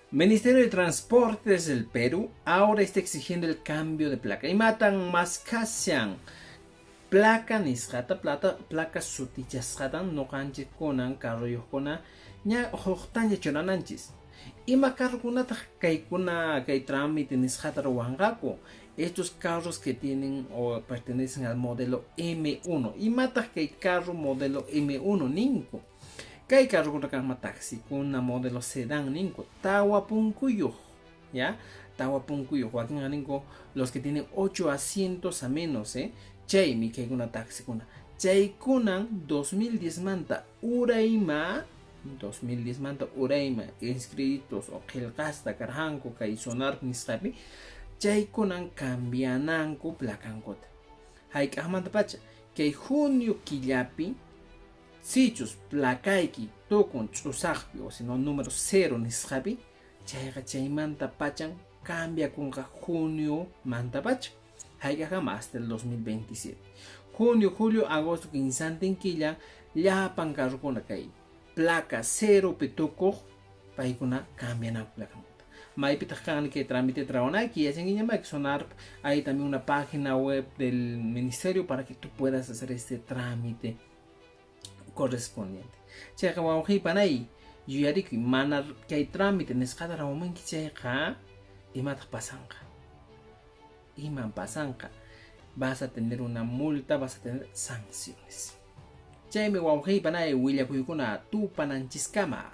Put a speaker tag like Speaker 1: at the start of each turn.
Speaker 1: Ministerio de Transportes del Perú ahora está exigiendo el cambio de placa. Y matan más casian. Placa nisqata placa sutichasqatan noqanchik kunan carroyuqkuna ña huqtanya churananchis. Ima carrokunataq kay trámite nisqata ruwanqaku. Estos carros que tienen o pertenecen al modelo M1. Imataq kay carro modelo M1 ninku. Kay carrokuna kanma taxi kuna modelo sedán ninku. Tawa punkuyuq, ¿ya? Tawa punkuyuq. Wakin aninko los que tienen 8 asientos a menos, Chaymi kaykuna taxikuna. Chaykunan 2010 manta uraima 2010 manta uraima inscritos o qillqasta karhanku kay sonar nisqapi chaykunan cambiananku placankota. Hayk'aqmanta pacha kay junio killapi sichus placayki tukun ch'usaqpi o sino número 0 nisqapi chayqa chaymanta pachan cambia kunqa junio manta pacha. Hayk'aqama hasta el 2027. Junio, julio, agosto, quinsantin quilla, llapan carrokuna kay placa 0 pitukuq paykuna cambian placa. Maipitaq kan que trámite trabanaki y hacen que sonar hay también una página web del ministerio para que tú puedas hacer este trámite correspondiente. Chayqa wawqipanay yuyariki mana kay trámite nisqata rawamunki chayqa imataq pasanqa. Iman pasanqa vas a tener una multa, vas a tener sanciones. Chaymi wawqipanay willakuykuna tupananchisqama.